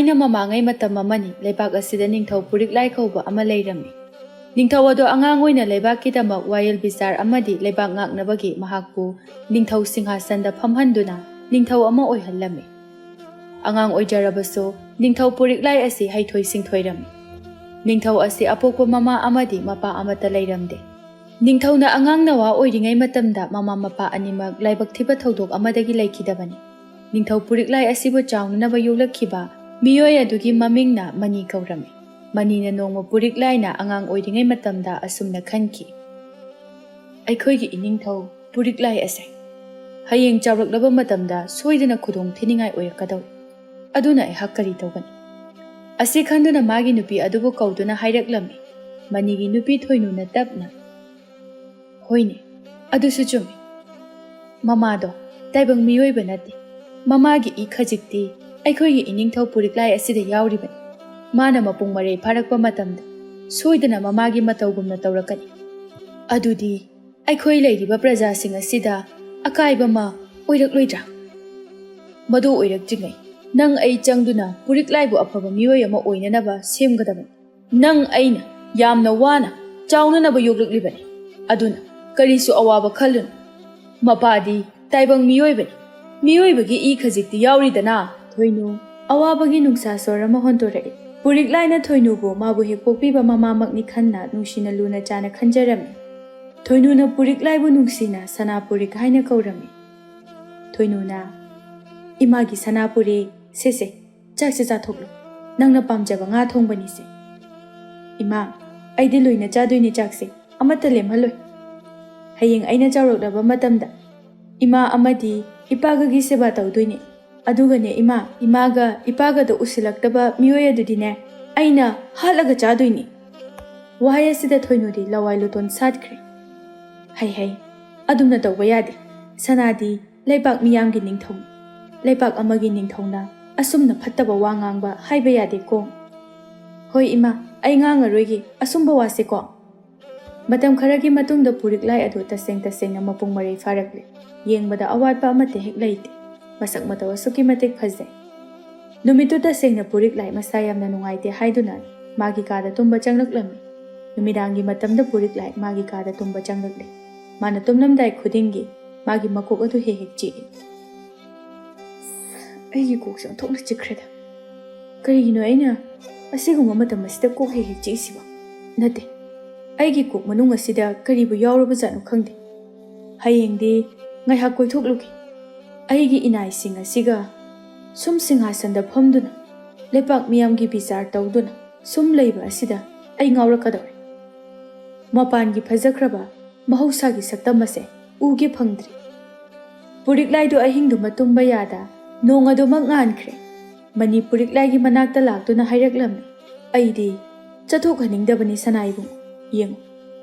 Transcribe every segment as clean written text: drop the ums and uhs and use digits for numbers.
Thaina mamangai matam amani leibak asida ningthau puriklai kauba ama leirami. Ningthau ado angang oina leibakkidamak wayel bichar amadi leibak ngaknabagi mahakpu ningthau singhasanda phamhanduna ningthau ama oihallami. Angang oijarabaso ningthau puriklai asi haithoi singthoirami. Ningthau asi apokpa mama amadi mapa amata leiramde. Ningthau na angang nawa oiringai matamda mama mapa animak laibak thiba thodok amadagi laikidabani. Ningthau puriklai asibu chaunanaba yolakkiba miyoi adugi mamingna Mani kaurami. Manina nongma puriklaina angang oiringai matamda asumna khanki. Aikhoigi iningthau puriklai ase hayeng chawraklaba matamda soidana khudong thiningai oirakadaw. Aduna aihak kari tawgani. Asi khanduna magi nupi adubu kauduna hairaklami. Manigi nupi thoinuna tapna. Hoine, adusu chumi. Mamado, taibang miyoi banati. Mamagi ikhajikti, aikhoigi iningthau puriklai asida yauribani. Mana mapung marei pharakpa matamda, soidana mamagi matawgumna tawrakani. Adudi, aikhoi leiriba prajasing asida akaiba ma oirakloidra. Madu oirakjingai, nang ai changduna puriklaibu afaba miyoi ama oinanaba semgadabani. Nang aina yamna wana chaunanaba yoklaklibani. Aduna karisu awaba khallun. Mapadi taibang miyoibani. Miyoibagi ikhajikti yauridana. Thoinu awabagi nungsa sorama hontorai. Puriklaina thoinubu mabu hekpokpiba mamamakni khanna nungsina luna chana khanjarami. Thoinuna puriklaibu nungsina sanapurik haina kaurami. Thoinuna imagi sanapuri sese chakse chathoklu. Nangna pamjaba nga thongbani se. Ima aidi loina chadoini chakse amata lemhaloi. Hayeng aina chawraklaba matamda ima amadi ipagagi seba tawdoini. Adugane imaga ipagada usilaktaba miyoi adudine aina halaga chadoini. Wahai asida thoinudi lawai luton satkre. Hai adumna tawba yade. Sanadi leibak miyamgi ningthau. Leibak amagi ningthauna asumna phattaba wa ngangba haiba yade ko. Hoi ima ai ngangaroigi asumba wase ko. Matam kharagi matungda puriklai adu taseng mapung marei farakle. Yengbada awatpa amate hek leite. Masak mataw asuki matik phajai. Numitu tasengna puriklai masa yamna nungaite haiduna magi kada tumba changlaklami. Numidangi matamda puriklai magi kada tumba changlakle. Mana tumnamdai khudingi magi makok adu hek chi. Aigi koksa thokna chikreda. Karigino aina asiguma matam asida kok hek chi siba. Nate aigi kok manung asida karibu yauraba janu khangde. Hayengdi ngaihak koithokluki. Aigi inai sing asiga sum singhasanda phamduna lepak miyamgi bichar tawduna sum leiba asida ai ngaurakadawre. Mapangi phajakraba mahausagi saktam ase uge phangdri. Puriklaidu ahingdu matumba yada nongadu mangankhre. Mani puriklaigi manakta laktuna hairaklamni. Aidi chathokhaningdabani sanaibu yengu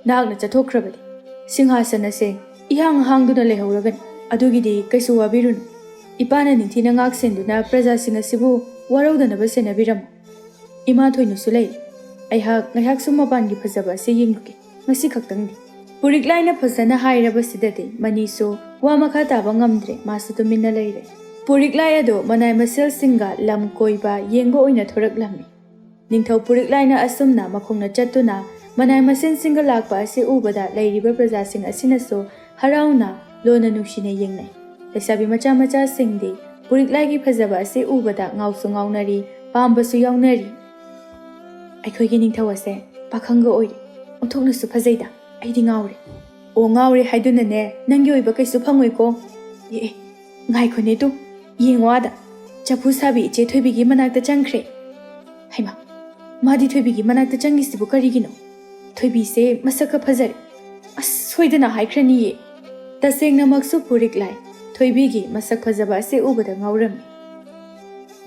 nakna chathokrabadi singhasan ase ihang hangduna lehauragani. Adugidi kaisu wabirun. Ipana ningthina ngak senduna prajasing asibu waraudanaba senabiramu. Ima thoinu sulei. Aihak ngaihak sumapangi phajaba ase yengluki. Ngasi khaktangdi. Puriklaina phajana hairaba sidade maniso wa makha taba ngamdre masu tuminna leire. Puriklai ado manai masel singa lam koiba yengba oina thoraklami. Ningthau puriklaina asumna makhongna chattuna manai masen singa lakpa ase ubada leiriba prajasing asinaso harauna Lona nushine yengnai. Lesabi macha singdi puriklaigi phajaba ase ubada ngausu ngaunari pambasu yaunari. Aikhoigi ningthau ase pakhanga oiri. Onthoknasu phajaida aidi ngaure. O ngaure haidunane nanggi oiba kaisu phangoiko. Ngaikhone tu yengwada chapu sabi che thoibigi manakta changkhre. Haima madi thoibigi manakta changisibu karigino. Thoibi se masaka phajare. As soidana haikrani. Tasengna maksu puriklai thoibigi masak phajaba ase ubada ngaurami.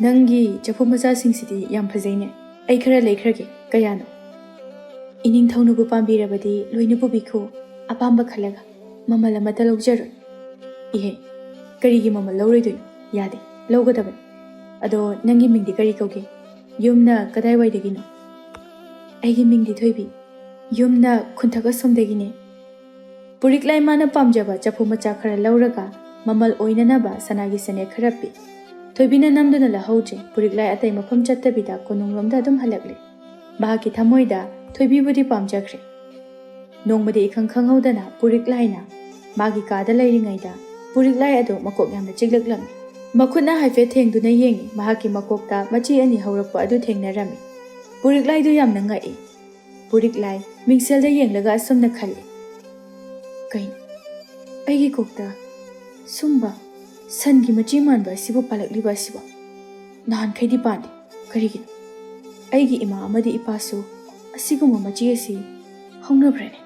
Nangi chapu macha singsidi yam phajaine. Ai khara leikrage kayano. Iningthaunubu pambirabadi loinabu bikho apamba khalaga mamala mata lawjaroi. Ihe karigi mamal lawroidoino yade lawgadabani. Ado nangi mingdi kari kauge yumna kadai waidagino. Aigi mingdi thoibi yumna khunthaka somdagine. Puriklai mana pamjaba chapu macha khara lawraga mamal oinanaba sanagi sane kharapi. Thoibina namduna lahauche puriklai atai mafam chattabida konunglomda adum halakle. Mahaki thamoida thoibibudi pamjakre. Nongmadi ikhang khanghaudana puriklaina magi kada lairingaida puriklai ado makok yamna chiglaklam. Makhutna haife thengduna yengi mahaki makokta machi ani haurakpa adu thengnarami. Puriklai du yamna ngai. Puriklai mingselda yenglaga asumna khalli. Kain aigi kokta sumba sangi machi manba asibu palakliba asiba nahan khaidi pandi karigin aigi ima amadi ipasu asiguma machi asi hongnabrane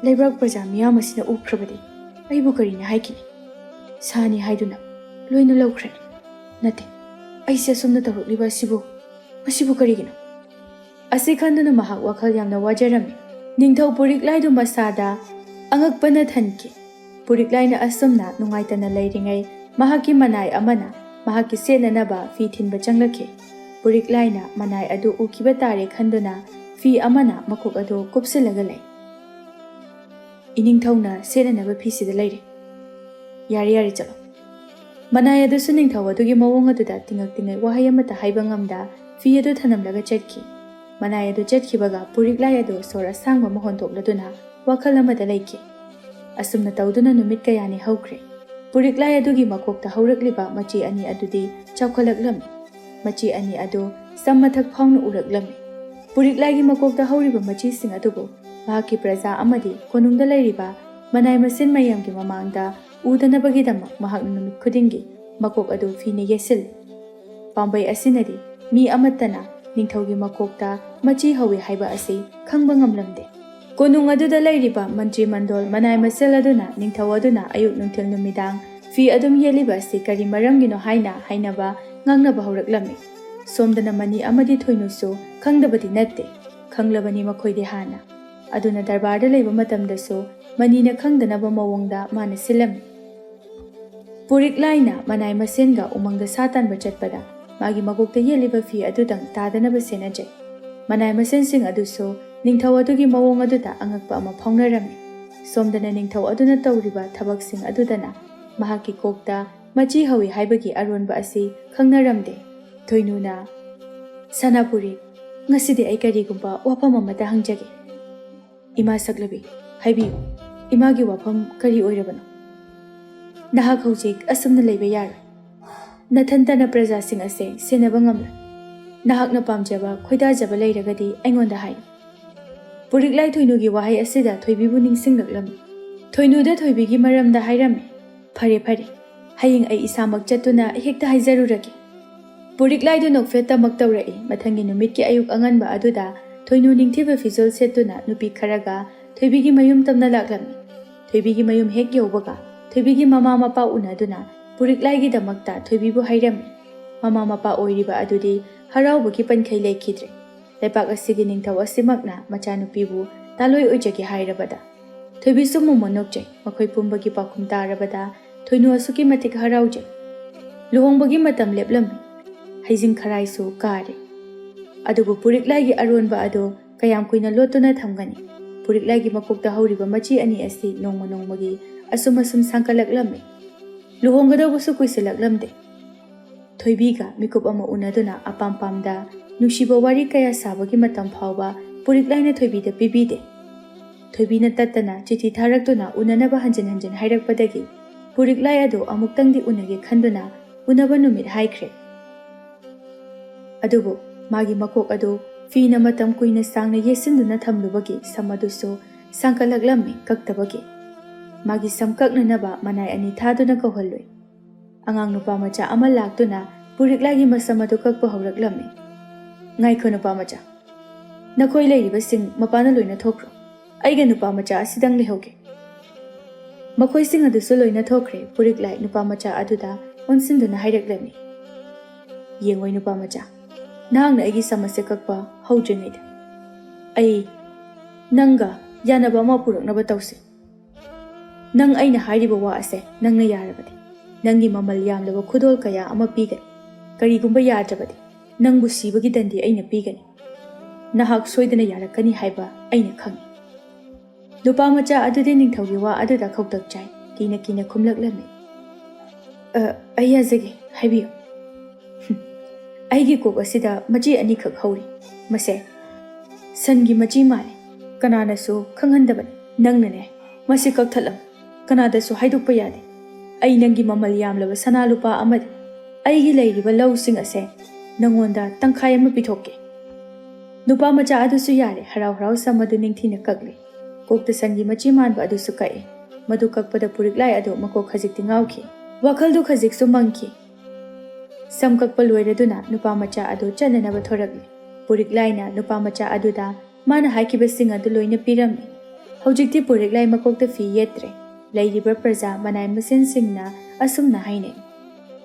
leibrak praja miyam asina ukhrabadi aibu karina haikini sani haiduna loina lawkhrani nate aise sumna tawrukliba asibu karigino asi khanduna mahak wakhal yamna wajarami ningthau puriklai du masada angakpana thanki puriklaina asumna nungaitana leiringai mahaki manai amana mahaki senanaba fi thinba changlakhe puriklaina manai adu ukiba tare khanduna fi amana makuk adu kupsilaga lei iningthauna senanaba fi sida leire yari chalo manai adu suningthau adugi mawong adu da tingai wahai amata haiba ngamda fi adu thanamlaga chetki manai adu chetkibaga puriklai adu sora sangba mohon tokladuna wakhal amada leike asumna tawduna numit kayani hawkre puriklai adugi makokta hawrakliba machi ani adudi chawkhalaklam machi ani adu sammathak phawna uraklam puriklai gi makokta hawriba machi sing adugo bahaki praja amadi konungda leiriba manai masin mayam gi mamangda udanabagi dama mahak numit khudingi makok adu fine yesil pambai asinadi mi amatana ningthaugi makokta machi hawi haiba asi khangba ngamlamde konung aduda leiriba mantri mandol manai masel aduna ningthau aduna ayuk nungthil numidang fi adum yeliba si kari maramgino hainaba ngangnaba hawraklami somdana mani amadi thoinusu khangdabadi natte khanglabani makhoide hana aduna darbarda leiba matamdasu manina khangdanaba mawongda mana silami puriklaina manai masenga umangda satanba chatpada magi magokta yeliba fi adudang tadanaba senajai manai masen sing adusu ningthau adugi mawong aduda angakpa ama phawnarami somdana ningthau aduna tawriba thabaksing adudana mahaki kokta machi hawi haibagi aronba asi khangnaramde thoinuna sanapuri ngasidi ai karigumba wapam amata hangjage ima saklabi haibi imagi wapam kari oirabano nahak hojik asumna leiba yar nathantana praja sing ase senaba ngamla nahak na pamjaba khoida jaba leiragadi aingonda hai puriklai thoinugi wahai asida thoibibu ningsinglaklam thoinuda thoibigi maramda hairame fare haying ai isamak chatuna hekta haijaruragi puriklai du nokfeta maktawrai mathangi numit ki ayuk anganba aduda thoinu ningthiba fizol setuna nupi kharaga thoibigi mayum tamna laklam thoibigi mayum hek yobaga thoibigi mama mapa unaduna puriklai gi damakta thoibibu hairame mama mapa oiriba adudi haraubugi pankhai lekhidre lepak asigi ningthau asimakna machanupibu taloi oijagi hairabada thoibisu momonokjai makhoi pumbagi pakhum tarabada thoinu asuki matik haraujai luhongbagi matam leplami haijing kharaisu kare adugu puriklai gi aronba ado kayam kuina lotuna thamgani puriklai gi makokta hauriba machi ani asi nongmagi asum sangkalaklami luhonggadabusu kuisilaklamde thoibiga mikup ama unaduna apampamda nushiba wari kaya sabagi matam phawba puriklaina thoibida pibide thoibina tatana chithi tharaktuna unanaba hanjan hairakpadagi puriklai ado amuktangdi unage khanduna unaba numit haikre adubu magi makok ado fina matam kuina sangna yesinduna thamlubagi samadusu sangkalaklammi kaktabagi magi samkakna naba manai ani thaduna kohalloi angang nupa macha ama laktuna puriklai gi masamadu kakpa hawraklammi ngaikho nupa macha nakhoi leiriba sing mapana loina thokro aiga nupa macha asidang lehoge makhoi sing adusu loina thokre puriklai nupa macha aduda onsinduna hairaklammi yengoi nupa macha nangna aigi samasya kakpa hawdringaida ai nanga yanaba ma puraknaba tawse nang aina hairiba wa ase nangna yarabadi nangi mamal yamlaba khudol kaya ama pigani karigumba yadrabadi nangbu sibagi dandi aina pigani nahak soidana yarakani haiba aina khangi nupa macha adudi ningthaugi wa aduda khawtak chai kina khumlaklami ayazage ꯍꯥꯏꯕꯤꯌꯨ ꯑꯩꯒꯤ ꯀꯣꯛ ꯑꯁꯤꯗ ꯃꯆꯤ ꯑꯅꯤꯈꯛ ꯍꯧꯔꯤ ꯃꯁꯦ ꯁꯟꯒꯤ ꯃꯆꯤ ꯃꯥꯜꯂꯤ ꯀꯅꯥꯅꯁꯨ ꯈꯪꯍꯟꯗꯕꯅꯤ ꯅꯪꯅꯅꯦ ꯃꯁꯤ ꯀꯛꯊꯠꯂꯝ ꯀꯅꯥꯗꯁꯨ ꯍꯥꯏꯗꯣꯛꯄ ꯌꯥꯗꯦ ꯑꯩ ꯅꯪꯒꯤ ꯃꯃꯜ ꯌꯥꯝꯂꯕ ꯁꯅꯥ ꯂꯨꯄꯥ ꯑꯃꯗꯤ ꯑꯩꯒꯤ ꯂꯩꯔꯤꯕ ꯂꯧꯁꯤꯡ ꯑꯁꯦ ꯅꯪꯉꯣꯟꯗ ꯇꯪꯈꯥꯏ ꯑꯃ ꯄꯤꯊꯣꯛꯀꯦ ꯅꯨꯄꯥ ꯃꯆꯥ ꯑꯗꯨꯁꯨ ꯌꯥꯔꯦ ꯍꯔꯥꯎ ꯍꯔꯥꯎ ꯁꯝ ꯑꯗꯨ ꯅꯤꯡꯊꯤꯅ ꯀꯛꯂꯤ ꯀꯣꯛꯇ ꯁꯟꯒꯤ ꯃꯆꯤ ꯃꯥꯟꯕ ꯑꯗꯨꯁꯨ ꯀꯛꯏ ꯃꯗꯨ ꯀꯛꯄꯗ ꯄꯨꯔꯤꯛꯂꯥꯏ ꯑꯗꯨ ꯃꯀꯣꯛ ꯈꯖꯤꯛꯇꯤ ꯉꯥꯎꯈꯤ ꯋꯥꯈꯜꯗꯨ ꯈꯖꯤꯛꯁꯨ ꯃꯪꯈꯤ ꯁꯝ ꯀꯛꯄ ꯂꯣꯏꯔꯗꯨꯅ ꯅꯨꯄꯥ ꯃꯆꯥ ꯑꯗꯨ ꯆꯠꯅꯅꯕ ꯊꯣꯔꯛꯂꯤ ꯄꯨꯔꯤꯛꯂꯥꯏꯅ ꯅꯨꯄꯥ ꯃꯆꯥ ꯑꯗꯨꯗ ꯃꯥꯅ ꯍꯥꯏꯈꯤꯕꯁꯤꯡ ꯑꯗꯨ ꯂꯣꯏꯅ ꯄꯤꯔꯝꯃꯤ ꯍꯧꯖꯤꯛꯇꯤ ꯄꯨꯔꯤꯛꯂꯥꯏ ꯃꯀꯣꯛꯇ ꯐꯤ ꯌꯦꯠꯇ꯭ꯔꯦ ꯂꯩꯔꯤꯕ ꯄ꯭ꯔꯖꯥ ꯃꯅꯥꯏ ꯃꯁꯦꯟꯁꯤꯡꯅ ꯑꯁꯨꯝꯅ ꯍꯥꯏꯅꯩ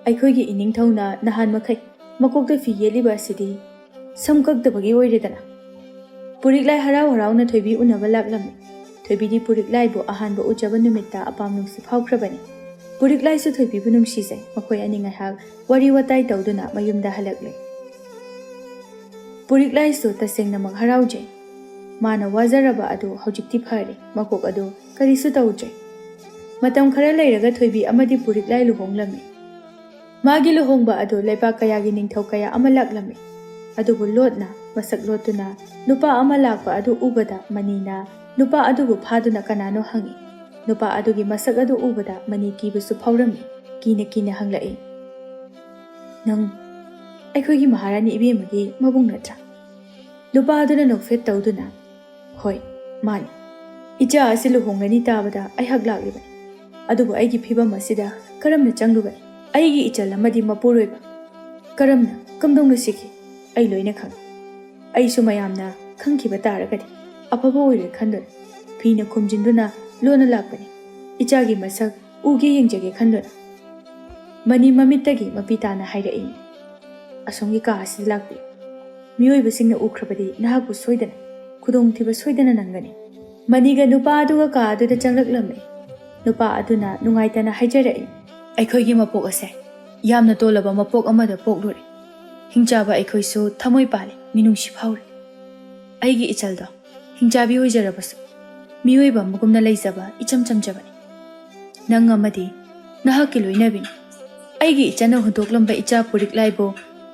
ꯑꯩꯈꯣꯏꯒꯤ ꯏꯅꯤꯡꯊꯧꯅ ꯅꯍꯥꯟ ꯃꯈꯩ ꯃꯀꯣꯛꯇ ꯐꯤ ꯌꯦꯠꯂꯤꯕ ꯑꯁꯤꯗꯤ ꯁꯝ ꯀꯛꯇꯕꯒꯤ ꯑꯣꯏꯔꯦꯗꯅ ꯄꯨꯔꯤꯛꯂꯥꯏ ꯍꯔꯥꯎ ꯍꯔꯥꯎꯅ ꯊꯣꯏꯕꯤ ꯎꯅꯕ ꯂꯥꯛꯂꯝꯃꯤ ꯊꯣꯏꯕꯤꯗꯤ ꯄꯨꯔꯤꯛꯂꯥꯏꯕꯨ ꯑꯍꯥꯟꯕ ꯎꯖꯕ ꯅꯨꯃꯤꯠꯇ ꯑꯄꯥꯝ ꯅꯨꯡꯁꯤ ꯐꯥꯎꯈ꯭ꯔꯕꯅꯤ ꯄꯨꯔꯤꯛꯂꯥꯏꯁꯨ ꯊꯣꯏꯕꯤꯕꯨ ꯅꯨꯡꯁꯤꯖꯩ ꯃꯈꯣꯏ ꯑꯅꯤ ꯉꯥꯏꯍꯥꯛ ꯋꯥꯔꯤ ꯋꯥꯇꯥꯏ ꯇꯧꯗꯨꯅ ꯃꯌꯨꯝꯗ ꯍꯜꯂꯛꯂꯦ ꯄꯨꯔꯤꯛꯂꯥꯏꯁꯨ ꯇꯁꯦꯡꯅꯃꯛ ꯍꯔꯥꯎꯖꯩ ꯃꯥꯅ ꯋꯥꯖꯔꯕ ꯑꯗꯨ ꯍꯧꯖꯤꯛꯇꯤ ꯐꯔꯦ ꯃꯀꯣꯛ ꯑꯗꯨ ꯀꯔꯤꯁꯨ ꯇꯧꯗ꯭ꯔꯦ ꯃꯇꯝ ꯈꯔ ꯂꯩꯔꯒ ꯊꯣꯏꯕꯤ ꯑꯃꯗꯤ ꯄꯨꯔꯤꯛꯂꯥꯏ ꯂꯨꯍꯣꯡꯂꯝꯃꯤ ꯃꯥꯒꯤ ꯂꯨꯍꯣꯡꯕ ꯑꯗꯨ ꯂꯩꯕꯥꯛ ꯀꯌꯥꯒꯤ ꯅꯤꯡꯊꯧ ꯀꯌꯥ ꯑꯃ ꯂꯥꯛꯂꯝꯃꯤ ꯑꯗꯨꯕꯨ ꯂꯣꯠꯅ ꯃꯁꯛ ꯂꯣꯠꯇꯨꯅ ꯅꯨꯄꯥ ꯑꯃ ꯂꯥꯛꯄ ꯑꯗꯨ ꯎꯕꯗ ꯃꯅꯤꯅ ꯅꯨꯄꯥ ꯑꯗꯨꯕꯨ ꯐꯥꯗꯨꯅ ꯀꯅꯥꯅꯣ ꯍꯪꯉꯤ ꯅꯨꯄꯥ ꯑꯗꯨꯒꯤ ꯃꯁꯛ ꯑꯗꯨ ꯎꯕꯗ ꯃꯅꯤ ꯀꯤꯕꯁꯨ ꯐꯥꯎꯔꯝꯃꯤ ꯀꯤꯅ ꯀꯤꯅ ꯍꯪꯂꯛꯏ ꯅꯪ ꯑꯩꯈꯣꯏꯒꯤ ꯃꯍꯥꯔꯥꯅꯤ ꯏꯕꯦꯝꯃꯒꯤ ꯃꯕꯨꯡ ꯅꯠꯇ꯭ꯔꯥ ꯅꯨꯄꯥ ꯑꯗꯨꯅ ꯅꯣꯛꯐꯦꯠ ꯇꯧꯗꯨꯅ ꯍꯣꯏ ꯃꯥꯅꯤ ꯏꯆꯥ ꯑꯁꯤ ꯂꯨꯍꯣꯡꯂꯅꯤ ꯇꯥꯕꯗ ꯑꯩꯍꯥꯛ ꯂꯥꯛꯂꯤꯕꯅꯤ ꯑꯗꯨꯕꯨ ꯑꯩꯒꯤ ꯐꯤꯕꯝ ꯑꯁꯤꯗ ꯀꯔꯝꯅ ꯆꯪꯂꯨꯒꯅꯤ ꯑꯩꯒꯤ ꯏꯆꯜ ꯑꯃꯗꯤ ꯃꯄꯨꯔꯣꯏꯕ ꯀꯔꯝꯅ ꯀꯝꯗꯧꯅ ꯁꯤꯈꯤ ꯑꯩ ꯂꯣꯏꯅ ꯈꯪꯉꯤ ꯑꯩꯁꯨ ꯃꯌꯥꯝꯅ ꯈꯪꯈꯤꯕ ꯇꯥꯔꯒꯗꯤ ꯑꯐꯕ ꯑꯣꯏꯔꯣꯏ ꯈꯟꯗꯨꯅ ꯐꯤꯅ ꯈꯨꯝꯖꯤꯟꯗꯨꯅ ꯂꯣꯟꯅ ꯂꯥꯛꯄꯅꯤ ꯏꯆꯥꯒꯤ ꯃꯁꯛ ꯎꯒꯦ ꯌꯦꯡꯖꯒꯦ ꯈꯟꯗꯨꯅ ꯃꯅꯤ ꯃꯃꯤꯠꯇꯒꯤ ꯃꯄꯤ ꯇꯥꯅ ꯍꯥꯏꯔꯛꯏ ꯑꯁꯣꯝꯒꯤ ꯀꯥ ꯑꯁꯤꯗ ꯂꯥꯛꯄꯤꯌꯨ ꯃꯤꯑꯣꯏꯕꯁꯤꯡꯅ ꯎꯈ꯭ꯔꯕꯗꯤ ꯅꯍꯥꯛꯄꯨ ꯁꯣꯏꯗꯅ ꯈꯨꯗꯣꯡꯊꯤꯕ ꯁꯣꯏꯗꯅ ꯅꯪꯒꯅꯤ ꯃꯅꯤꯒ ꯅꯨꯄꯥ ꯑꯗꯨꯒ ꯀꯥ ꯑꯗꯨꯗ ꯆꯪꯂꯛꯂꯝꯃꯤ ꯅꯨꯄꯥ ꯑꯗꯨꯅ ꯅꯨꯡꯉꯥꯏꯇꯅ ꯍꯥꯏꯖꯔꯛꯏ ꯑꯩꯈꯣꯏꯒꯤ ꯃꯄꯣꯛ ꯑꯁꯦ ꯌꯥꯝꯅ ꯇꯣꯜꯂꯕ ꯃꯄꯣꯛ ꯑꯃꯗ ꯄꯣꯛꯂꯨꯔꯦ ꯍꯤꯡꯆꯥꯕ ꯑꯩꯈꯣꯏꯁꯨ ꯊꯃꯣꯏ ꯄꯥꯜꯂꯤ ꯃꯤꯅꯨꯡꯁꯤ ꯐꯥꯎꯔꯤ ꯑꯩꯒꯤ ꯏꯆꯜꯗꯣ ꯍꯤꯡꯆꯥꯕꯤ ꯑꯣꯏꯖꯔꯕꯁꯨ ꯃꯤꯑꯣꯏꯕ ꯑꯃꯒꯨꯝꯅ ꯂꯩꯖꯕ ꯏꯆꯝ ꯆꯝꯖꯕꯅꯤ ꯅꯪ ꯑꯃꯗꯤ ꯅꯍꯥꯛꯀꯤ ꯂꯣꯏꯅꯕꯤꯅꯤ ꯑꯩꯒꯤ ꯏꯆꯟꯅ ꯍꯨꯟꯗꯣꯛꯂꯝꯕ ꯏꯆꯥ ꯄꯨꯔꯤꯛꯂꯥꯏꯕꯨ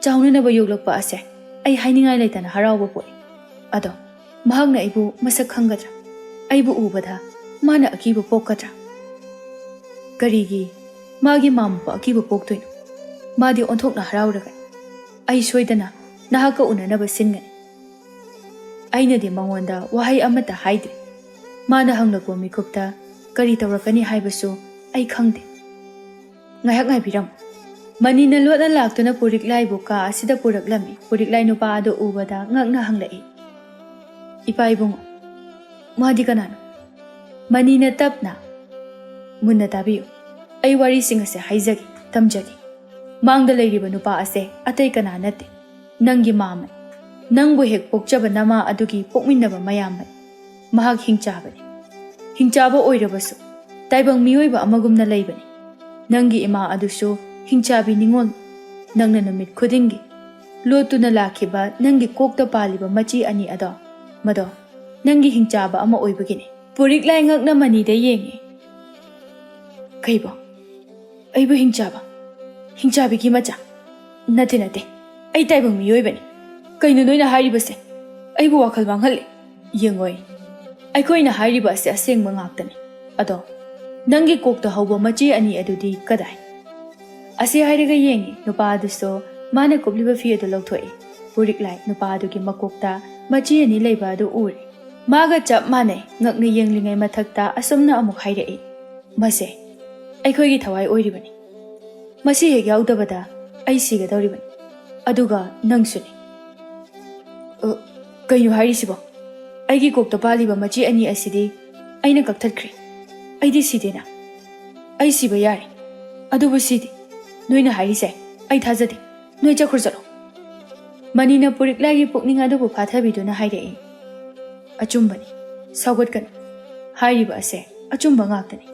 ꯆꯥꯎꯅꯅꯕ ꯌꯣꯛꯂꯛꯄ ꯑꯁꯦ ꯑꯩ ꯍꯥꯏꯅꯤꯡꯉꯥꯏ ꯂꯩꯇꯅ ꯍꯔꯥꯎꯕ ꯄꯣꯛꯏ ꯑꯗꯣ ꯃꯍꯥꯛꯅ ꯑꯩꯕꯨ ꯃꯁꯛ ꯈꯪꯒꯗ꯭ꯔꯥ ꯑꯩꯕꯨ ꯎꯕꯗ ꯃꯥꯅ ꯑꯀꯤꯕ ꯄꯣꯛꯀꯗ꯭ꯔꯥ ꯀꯔꯤꯒꯤ ꯃꯥꯒꯤ ꯃꯥꯃꯕꯨ ꯑꯀꯤꯕ ꯄꯣꯛꯇꯣꯏꯅꯣ ꯃꯥꯗꯤ ꯑꯣꯟꯊꯣꯛꯅ ꯍꯔꯥꯎꯔꯒꯅꯤ ꯑꯩ ꯁꯣꯏꯗꯅ ꯅꯍꯥꯛꯀ ꯎꯅꯅꯕ ꯁꯤꯟꯒꯅꯤ ꯑꯩꯅꯗꯤ ꯃꯉꯣꯟꯗ ꯋꯥꯍꯩ ꯑꯃꯠꯇ ꯍꯥꯏꯗ꯭ꯔꯤ ꯃꯥꯅ ꯍꯪꯂꯛꯄ ꯃꯤꯀꯨꯞꯇ ꯀꯔꯤ ꯇꯧꯔꯛꯀꯅꯤ ꯍꯥꯏꯕꯁꯨ ꯑꯩ ꯈꯪꯗꯦ ꯉꯥꯏꯍꯥꯛ ꯉꯥꯏꯕꯤꯔꯝꯃꯨ ꯃꯅꯤꯅ ꯂꯣꯠꯅ ꯂꯥꯛꯇꯨꯅ ꯄꯨꯔꯤꯛꯂꯥꯏꯕꯨ ꯀꯥ ꯑꯁꯤꯗ ꯄꯨꯔꯛꯂꯝꯃꯤ ꯄꯨꯔꯤꯛꯂꯥꯏ ꯅꯨꯄꯥ ꯑꯗꯨ ꯎꯕꯗ ꯉꯛꯅ ꯍꯪꯂꯛꯏ ꯏꯄꯥ ꯏꯕꯨꯡꯉꯣ ꯃꯥꯗꯤ ꯀꯅꯥꯅꯣ ꯃꯅꯤꯅ ꯇꯞꯅ ꯃꯨꯟꯅ ꯇꯥꯕꯤꯌꯨ ꯑꯩ ꯋꯥꯔꯤꯁꯤꯡ ꯑꯁꯦ ꯍꯥꯏꯖꯒꯦ ꯇꯝꯖꯒꯦ ꯃꯥꯡꯗ ꯂꯩꯔꯤꯕ ꯅꯨꯄꯥ ꯑꯁꯦ ꯑꯇꯩ ꯀꯅꯥ ꯅꯠꯇꯦ ꯅꯪꯒꯤ ꯃꯥꯃꯅꯤ ꯅꯪꯕꯨ ꯍꯦꯛ ꯄꯣꯛꯆꯕ ꯅꯃꯥ ꯑꯗꯨꯒꯤ ꯄꯣꯛꯃꯤꯟꯅꯕ ꯃꯌꯥꯝꯕꯅꯤ ꯃꯍꯥꯛ ꯍꯤꯡꯆꯥꯕꯅꯤ ꯍꯤꯡꯆꯥꯕ ꯑꯣꯏꯔꯕꯁꯨ ꯇꯥꯏꯕꯪ ꯃꯤꯑꯣꯏꯕ ꯑꯃꯒꯨꯝꯅ ꯂꯩꯕꯅꯤ ꯅꯪꯒꯤ ꯏꯃꯥ ꯑꯗꯨꯁꯨ ꯍꯤꯡꯆꯥꯕꯤ ꯅꯤꯉꯣꯜ ꯅꯪꯅ ꯅꯨꯃꯤꯠ ꯈꯨꯗꯤꯡꯒꯤ ꯂꯣꯠꯇꯨꯅ ꯂꯥꯛꯈꯤꯕ ꯅꯪꯒꯤ ꯀꯣꯛꯇ ꯄꯥꯜꯂꯤꯕ ꯃꯆꯤ ꯑꯅꯤ ꯑꯗꯣ ꯃꯗꯣ ꯅꯪꯒꯤ ꯍꯤꯡꯆꯥꯕ ꯑꯃ ꯑꯣꯏꯕꯒꯤꯅꯤ ꯄꯨꯔꯤꯛꯂꯥꯏ ꯉꯛꯅ ꯃꯅꯤꯗ ꯌꯦꯡꯉꯤ ꯀꯩꯕꯣ ꯑꯩꯕꯨ ꯍꯤꯡꯆꯥꯕꯤꯒꯤ ꯃꯆꯥ ꯅꯠꯇꯦ ꯑꯩ ꯇꯥꯏꯕꯪ ꯃꯤꯑꯣꯏꯕꯅꯤ ꯀꯩꯅꯣ ꯅꯣꯏꯅ ꯍꯥꯏꯔꯤꯕꯁꯦ ꯑꯩꯕꯨ ꯋꯥꯈꯜ ꯃꯥꯡꯍꯜꯂꯦ ꯌꯦꯡꯉꯣꯏ ꯑꯩꯈꯣꯏꯅ ꯍꯥꯏꯔꯤꯕ ꯑꯁꯦ ꯑꯁꯦꯡꯕ ꯉꯥꯛꯇꯅꯤ ꯑꯗꯣ ꯅꯪꯒꯤ ꯀꯣꯛꯇ ꯍꯧꯕ ꯃꯆꯤ ꯑꯅꯤ ꯑꯗꯨꯗꯤ ꯀꯗꯥꯏ ꯑꯁꯤ ꯍꯥꯏꯔꯒ ꯌꯦꯡꯉꯤ ꯅꯨꯄꯥ ꯑꯗꯨꯁꯨ ꯃꯥꯅ ꯀꯨꯞꯂꯤꯕ ꯐꯤ ꯑꯗꯨ ꯂꯧꯊꯣꯛꯏ ꯄꯨꯔꯤꯛꯂꯥꯏ ꯅꯨꯄꯥ ꯑꯗꯨꯒꯤ ꯃꯀꯣꯛꯇ ꯃꯆꯤ ꯑꯅꯤ ꯂꯩꯕ ꯑꯗꯨ ꯎꯔꯦ ꯃꯥꯒ ꯆꯞ ꯃꯥꯟꯅꯩ ꯉꯛꯅ ꯌꯦꯡꯂꯤꯉꯩ ꯃꯊꯛꯇ ꯑꯁꯨꯝꯅ ꯑꯃꯨꯛ ꯍꯥꯏꯔꯛꯏ ꯃꯁꯦ ꯑꯩꯈꯣꯏꯒꯤ ꯊꯋꯥꯏ ꯑꯣꯏꯔꯤꯕꯅꯤ ꯃꯁꯤ ꯍꯦꯛ ꯌꯥꯎꯗꯕꯗ ꯑꯩ ꯁꯤꯒꯗꯧꯔꯤꯕꯅꯤ ꯑꯗꯨꯒ ꯅꯪꯁꯨꯅꯤ ꯀꯩꯅꯣ ꯍꯥꯏꯔꯤꯁꯤꯕꯣ ꯑꯩꯒꯤ ꯀꯣꯛꯇ ꯄꯥꯜꯂꯤꯕ ꯃꯆꯤ ꯑꯅꯤ ꯑꯁꯤꯗꯤ ꯑꯩꯅ ꯀꯛꯊꯠꯈ꯭ꯔꯦ ꯑꯩꯗꯤ ꯁꯤꯗꯦꯅ ꯑꯩ ꯁꯤꯕ ꯌꯥꯔꯦ ꯑꯗꯨꯕꯨ ꯁꯤꯗꯤ ꯅꯣꯏꯅ ꯍꯥꯏꯔꯤꯁꯦ ꯑꯩ ꯊꯥꯖꯗꯦ ꯅꯣꯏ ꯆꯠꯈ꯭ꯔꯣ ꯆꯠꯂꯣ ꯃꯅꯤꯅ ꯄꯨꯔꯤꯛꯂꯥꯏꯒꯤ ꯄꯨꯛꯅꯤꯡ ꯑꯗꯨꯕు ꯐꯥꯊꯕꯤꯗꯨꯅ ꯍꯥꯏꯔꯛꯏ ꯑꯆꯨꯝꯕꯅꯤ ꯁꯥꯎꯒꯠꯀꯅꯨ ꯍꯥꯏꯔꯤꯕ ꯑꯁꯦ ꯑꯆꯨꯝꯕ ꯉꯥꯛꯇꯅꯤ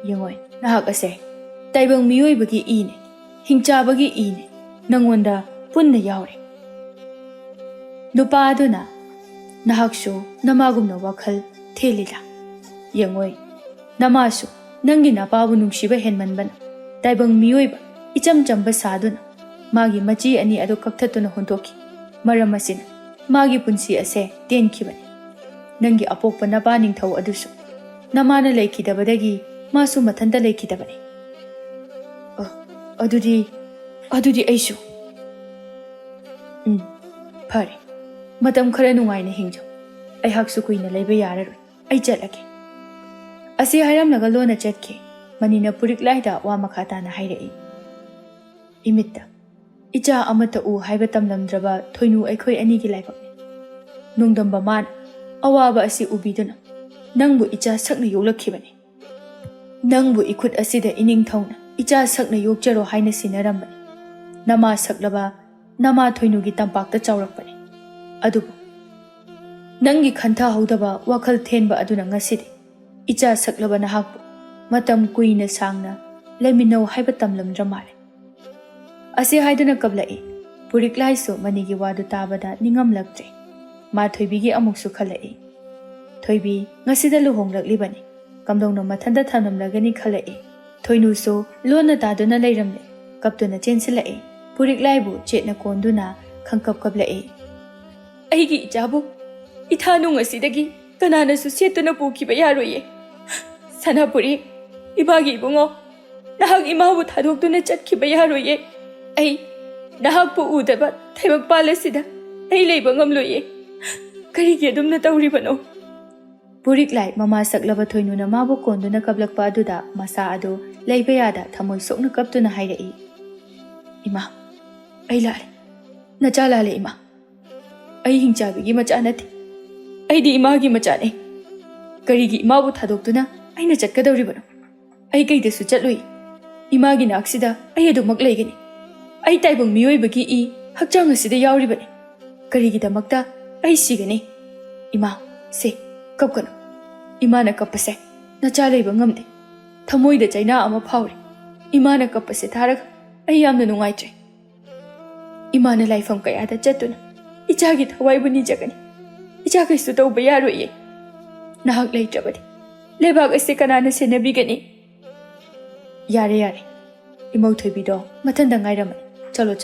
ꯌꯦꯡꯉꯣꯏ ꯅꯍꯥꯛ ꯑꯁꯦ ꯇꯥꯏꯕꯪ ꯃꯤꯑꯣꯏꯕꯒꯤ ꯏꯅꯦ ꯍꯤꯡꯆꯥꯕꯒꯤ ꯏꯅꯦ ꯅꯪꯉꯣꯟꯗ ꯄꯨꯟꯅ ꯌꯥꯎꯔꯦ ꯅꯨꯄꯥ ꯑꯗꯨꯅ ꯅꯍꯥꯛꯁꯨ ꯅꯃꯥꯒꯨꯝꯅ ꯋꯥꯈꯜ ꯊꯦꯜꯂꯤꯗ ꯌꯦꯡꯉꯣꯏ ꯅꯃꯥꯁꯨ ꯅꯪꯒꯤ ꯅꯄꯥꯕꯨ ꯅꯨꯡꯁꯤꯕ ꯍꯦꯟꯃꯟꯕꯅ ꯇꯥꯏꯕꯪ ꯃꯤꯑꯣꯏꯕ icham chamba saduna magi machi ani ado kakthatuna huntoki maram asina magi punsi ase tenkhibani nangi apokpa napa Ningthou adusu namana leikidabadagi masu mathanda leikidabani adudi aisu phare matam khara nungaina hingjo ai haksu kuina leiba yararoi ai chalake asi hairam laga lona chatke manina purik laida wa makhata na hairai imitta icha amata u haiba tamlamdraba thoinu aikhoi ani gi laibak nungdamba man awaba asi ubiduna nangbu icha sakna yoklakhibani nangbu ikhut asida ining thongna icha sakna yokjaro haina sinarambani nama saklaba nama thoinu gi tampakta chawrakpani adubu nangi khantha hodaba wakhal thenba aduna ngasidi icha saklaba nahakbu matam kuina sangna leminau haiba tamlamdra male asi haiduna kablai puriklai so manigi wadu tabada ningam laktre ma thoibigi amuksu khalai thoibi ngasida luhonglaklibani kamdongno mathanda thanamlagani khalai thoinu so lona taduna leiramle kaptuna chensilai puriklai bu chetna konduna khangkap kablai aigi ijabu ithanu ngasidagi kanana su setuna pukiba yaroye sanapuri ibagi bungo nahak imabu thadokduna chatkhiba yaroye ai nahak pu udaba thaibak palasida ai leiba ngamloye karigi adumna tawribano puriklai mama saklaba thoinuna mabu konduna kablakpa aduda masa ado leiba yada thamoi sokna kaptuna hairai ima ai lale nacha lale ima ai hingchabigi macha nati ai di imagi macha ne karigi imabu thadokduna aina chatkadawribano ai kaidasu chatloi imagi naksida ai adumak leigani ai taibang miyoibagi I hakchang asida yauribani karigi damakta ai sigani ima se kapkano imana kapase nacha leiba ngamde thamoida chaina ama phawri imana kapase tharag ai yamna nungaitre imana laifam kayada chatuna ichagi thawaibuni jagani icha kaisu tawba yaroye nahak leitrabadi lebak ase kanana senabigani yare imau thoibido mathanda ngairamani chalo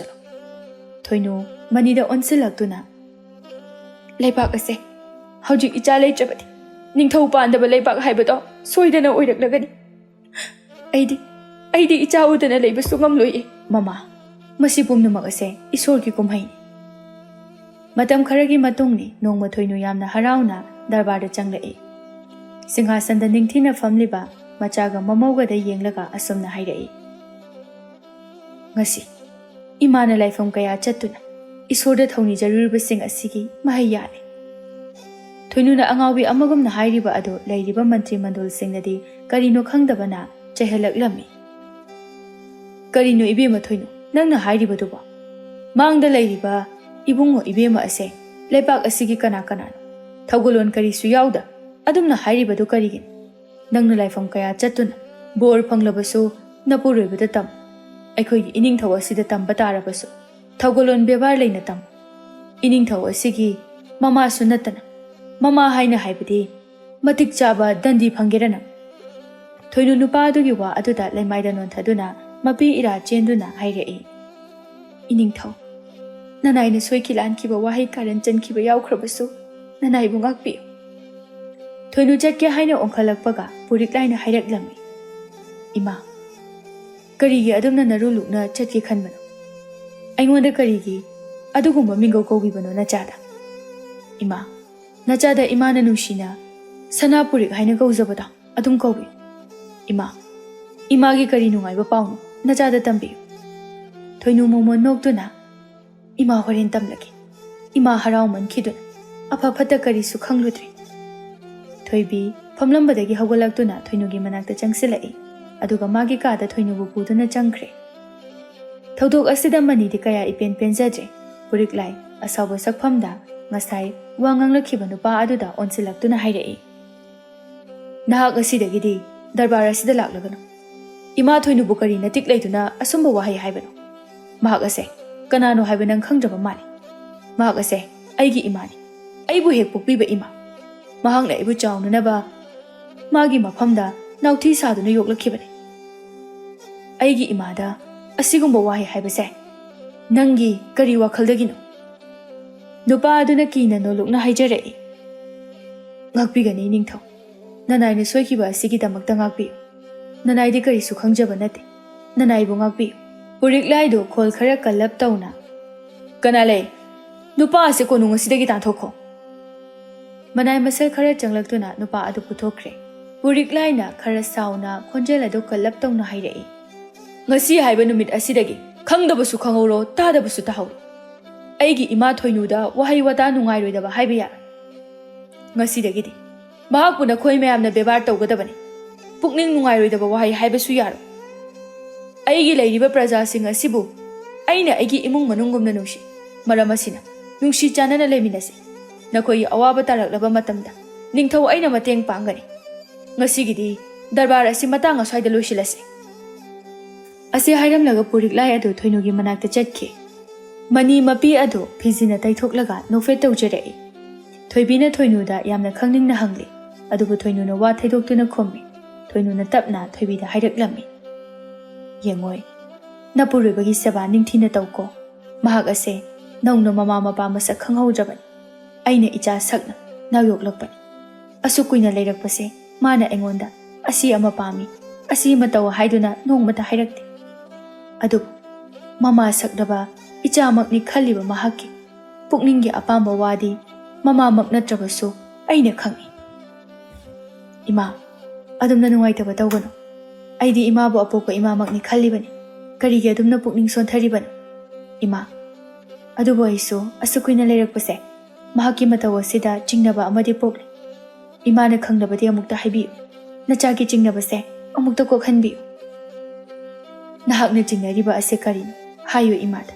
thoinu manida onsilaktuna leibak ase hojik icha leitrabadi Ningthou pandaba leibak haibado soidana oiraklagani aidi icha udana leiba sungamloi mama masi pumnamak ase isorgi kumhaini matam kharagi matungni nongma thoinu yamna harauna darbarda changlai singhasanda ningthina famliba machaga mamauga da yenglaga asomna hairai ngasi imana laifam kaya chattuna isorda thongni jarurba sing asigi mahai yale thoinuna angawi amagumna hairiba ado leiriba mantri mandol singnadi karino khangdabana chehelaklammi karino ibema thoinu nangna hairiba duba mangda leiriba ibungo ibema ase lepak asigi kana thawgolon kari su yauda adumna hairibadu karigin nangna laifam kaya chattuna bor phanglabasu napuroibada tam aikhoigi iningthau asida tamba tarabasu thawgolon bebar leina tam iningthau asigi mama sunatana mama haina haibadi matik chaba dandi phangerana thoinu nupa adugi wa aduda laimaida nonthaduna mapi ira chenduna hairai iningthau nanaina soikilan kiba wahai karan chankiba yaukhrabasu nanai bungakpi thoinu chatke haina onkhalakpaga puriklaina hairaklammi ima karigi adumna narulukna chatke khanbano aingonda karigi adugumba mingau kobibano nachada ima nachada imana nushina sanapurik haina gauzabada adum kobi ima imagi kari nungaiba paunu nachada tambi thoinu momo noktuna ima horen tamlaki ima harau mankhiduna afa phata kari su khangludri thoibi famlambadagi hawgalaktuna thoinugi manakta changsilai aduga magi kada thoinubu puduna changkhre thodok asida manidi kaya ipen penjadre puriklai asawa sakphamda ngasai wanganglakhiba nupa aduda onsilaktuna hairai nahak asidagidi darbar asida laklagano ima thoinubu kari natik leituna asumba wahai haibano mahak ase kanano haibanang khangjaba mali mahak ase aigi imani aibu hek pokpiba ima mahangna ibu chawnunaba magi mafamda nauthi saduna yoklakhibani aigi imada ꯑꯁꯤꯒꯨꯝꯕ ꯋꯥꯍꯩ ꯍꯥꯏꯕꯁꯦ ꯅꯪꯒꯤ ꯀꯔꯤ ꯋꯥꯈꯜꯗꯒꯤꯅꯣ? ꯅꯨꯄꯥ ꯑꯗꯨꯅ ꯀꯤꯅ ꯅꯣꯂꯨꯛꯅ ꯍꯥꯏꯖꯔꯛꯏ꯫ ꯉꯥꯛꯄꯤꯒꯅꯤ ꯅꯤꯡꯊꯧ, ꯅꯅꯥꯏꯅ ꯁꯣꯏꯈꯤꯕ ꯑꯁꯤꯒꯤꯗꯃꯛꯇ ꯉꯥꯛꯄꯤꯌꯨ꯫ ꯅꯅꯥꯏꯗꯤ ꯀꯔꯤꯁꯨ ꯈꯪꯖꯕ ꯅꯠꯇꯦ, ꯅꯅꯥꯏꯕꯨ ꯉꯥꯛꯄꯤꯌꯨ꯫ ꯄꯨꯔꯤꯛꯂꯥꯏꯗꯨ ꯈꯣꯜ ꯈꯔ ꯀꯜꯂꯞ ꯇꯧꯅ, ꯀꯅꯥ ꯂꯩ? ꯅꯨꯄꯥ ꯑꯁꯤ ꯀꯣꯅꯨꯡ ꯑꯁꯤꯗꯒꯤ ꯇꯥꯟꯊꯣꯛꯈꯣ꯫ ꯃꯅꯥꯏ ꯃꯁꯜ ꯈꯔ ꯆꯪꯂꯛꯇꯨꯅ ꯅꯨꯄꯥ ꯑꯗꯨ ꯄꯨꯊꯣꯛꯈ꯭ꯔꯦ꯫ ꯄꯨꯔꯤꯛꯂꯥꯏꯅ ꯈꯔ ꯁꯥꯎꯅ ꯈꯣꯟꯖꯦꯜ ꯑꯗꯨ ꯀꯜꯂꯞ ꯇꯧꯅ ꯍꯥꯏꯔꯛꯏ꯫ ꯉꯁꯤ ꯍꯥꯏꯕ ꯅꯨꯃꯤꯠ ꯑꯁꯤꯗꯒꯤ ꯈꯪꯗꯕꯁꯨ ꯈꯪꯍꯧꯔꯣ, ꯇꯥꯗꯕꯁꯨ ꯇꯥꯍꯧꯔꯣ꯫ ꯑꯩꯒꯤ ꯏꯃꯥ ꯊꯣꯏꯅꯨꯗ ꯋꯥꯍꯩ ꯋꯥꯇꯥ ꯅꯨꯡꯉꯥꯏꯔꯣꯏꯗꯕ ꯍꯥꯏꯕ ꯌꯥꯔꯣꯏ꯫ ꯉꯁꯤꯗꯒꯤꯗꯤ ꯃꯍꯥꯛꯄꯨ ꯅꯈꯣꯏ ꯃꯌꯥꯝꯅ ꯕꯦꯕꯥꯔ ꯇꯧꯒꯗꯕꯅꯤ꯫ ꯄꯨꯛꯅꯤꯡ ꯅꯨꯡꯉꯥꯏꯔꯣꯏꯗꯕ ꯋꯥꯍꯩ ꯍꯥꯏꯕꯁꯨ ꯌꯥꯔꯣꯏ꯫ ꯑꯩꯒꯤ ꯂꯩꯔꯤꯕ ꯄ꯭ꯔꯖꯥꯁꯤꯡ ꯑꯁꯤꯕꯨ ꯑꯩꯅ ꯑꯩꯒꯤ ꯏꯃꯨꯡ ꯃꯅꯨꯡꯒꯨꯝꯅ ꯅꯨꯡꯁꯤ꯫ ꯃꯔꯝ ꯑꯁꯤꯅ ꯅꯨꯡꯁꯤ ꯆꯥꯟꯅꯅ ꯂꯩꯃꯤꯟꯅꯁꯤ꯫ ꯅꯈꯣꯏꯒꯤ ꯑꯋꯥꯕ ꯇꯥꯔꯛꯂꯕ ꯃꯇꯝꯗ ꯅꯤꯡꯊꯧ ꯑꯩꯅ ꯃꯇꯦꯡ ꯄꯥꯡꯒꯅꯤ꯫ ꯉꯁꯤꯒꯤꯗꯤ ꯗꯔꯕꯥꯔ ꯑꯁꯤ ꯃꯇꯥꯡ ꯑꯁ꯭ꯋꯥꯏꯗ ꯂꯣꯏꯁꯤꯜꯂꯁꯤ꯫ ꯑꯁꯤ ꯍꯥꯏꯔꯝꯂꯒ ꯄꯨꯔꯤꯛꯂꯥꯏ ꯑꯗꯨ ꯊꯣꯏꯅꯨꯒꯤ ꯃꯅꯥꯛꯇ ꯆꯠꯈꯤ꯫ ꯃꯅꯤ ꯃꯄꯤ ꯑꯗꯨ ꯐꯤꯖꯤꯅ ꯇꯩꯊꯣꯛꯂꯒ ꯅꯣꯛꯐꯦꯠ ꯇꯧꯖꯔꯛꯏ꯫ ꯊꯣꯏꯕꯤꯅ ꯊꯣꯏꯅꯨꯗ ꯌꯥꯝꯅ ꯈꯪꯅꯤꯡꯅ ꯍꯪꯂꯤ, ꯑꯗꯨꯕꯨ ꯊꯣꯏꯅꯨꯅ ꯋꯥ ꯊꯩꯗꯣꯛꯇꯨꯅ ꯈꯨꯝꯃꯤ꯫ ꯊꯣꯏꯅꯨꯅ ꯇꯞꯅ ꯊꯣꯏꯕꯤꯗ ꯍꯥꯏꯔꯛꯂꯝꯃꯤ, ꯌꯦꯡꯉꯣꯏ, ꯅꯄꯨꯔꯣꯏꯕꯒꯤ ꯁꯦꯕꯥ ꯅꯤꯡꯊꯤꯅ ꯇꯧꯀꯣ꯫ ꯃꯍꯥꯛ ꯑꯁꯦ ꯅꯧꯅ ꯃꯃꯥ ꯃꯄꯥ ꯃꯁꯛ ꯈꯪꯍꯧꯗ꯭ꯔꯕꯅꯤ꯫ ꯑꯩꯅ ꯏꯆꯥ ꯁꯛꯅ ꯅꯥꯌꯣꯛꯂꯛꯄꯅꯤ꯫ ꯑꯁꯨꯛ ꯀꯨꯏꯅ ꯂꯩꯔꯛꯄꯁꯦ ꯃꯥꯅ ꯑꯩꯉꯣꯟꯗ ꯑꯁꯤ ꯑꯃ ꯄꯥꯝꯃꯤ, ꯑꯁꯤ ꯑꯃ ꯇꯧ ꯍꯥꯏꯗꯨꯅ ꯅꯣꯡꯃꯇ ꯍꯥꯏꯔꯛꯇꯦ꯫ ꯑꯗꯨꯕꯨ ꯃꯃꯥ ꯁꯛꯂꯕ ꯏꯆꯥꯃꯛꯅꯤ ꯈꯜꯂꯤꯕ ꯃꯍꯥꯛꯀꯤ ꯄꯨꯛꯅꯤꯡꯒꯤ ꯑꯄꯥꯝꯕ ꯋꯥꯗꯤ ꯃꯃꯥꯃꯛ ꯅꯠꯇ꯭ꯔꯕꯁꯨ ꯑꯩꯅ ꯈꯪꯏ꯫ ꯏꯃꯥ, ꯑꯗꯨꯝꯅ ꯅꯨꯡꯉꯥꯏꯇꯕ ꯇꯧꯒꯅꯨ꯫ ꯑꯩꯗꯤ ꯏꯃꯥꯕꯨ ꯑꯄꯣꯛꯄ ꯏꯃꯥꯃꯛꯅꯤ ꯈꯜꯂꯤꯕꯅꯤ꯫ ꯀꯔꯤꯒꯤ ꯑꯗꯨꯝꯅ ꯄꯨꯛꯅꯤꯡ ꯁꯣꯟꯊꯔꯤꯕꯅꯣ? ꯏꯃꯥ, ꯑꯗꯨꯕꯨ ꯑꯩꯁꯨ ꯑꯁꯨꯛ ꯀꯨꯏꯅ ꯂꯩꯔꯛꯄꯁꯦ ꯃꯍꯥꯛꯀꯤ ꯃꯇꯧ ꯑꯁꯤꯗ ꯆꯤꯡꯅꯕ ꯑꯃꯗꯤ ꯄꯣꯛꯂꯤ꯫ ꯏꯃꯥꯅ ꯈꯪꯂꯕꯗꯤ ꯑꯃꯨꯛꯇ ꯍꯥꯏꯕꯤꯌꯨ꯫ ꯅꯆꯥꯒꯤ ꯆꯤꯡꯅꯕꯁꯦ ꯑꯃꯨꯛꯇ ꯀꯣꯛꯍꯟꯕꯤꯌꯨ꯫ ꯅꯍꯥꯛꯅ ꯆꯤꯡꯅꯔꯤꯕ ꯑꯁꯤ ꯀꯔꯤꯅꯣ? ꯍꯥꯏꯌꯨ ꯏꯃꯥꯗ꯫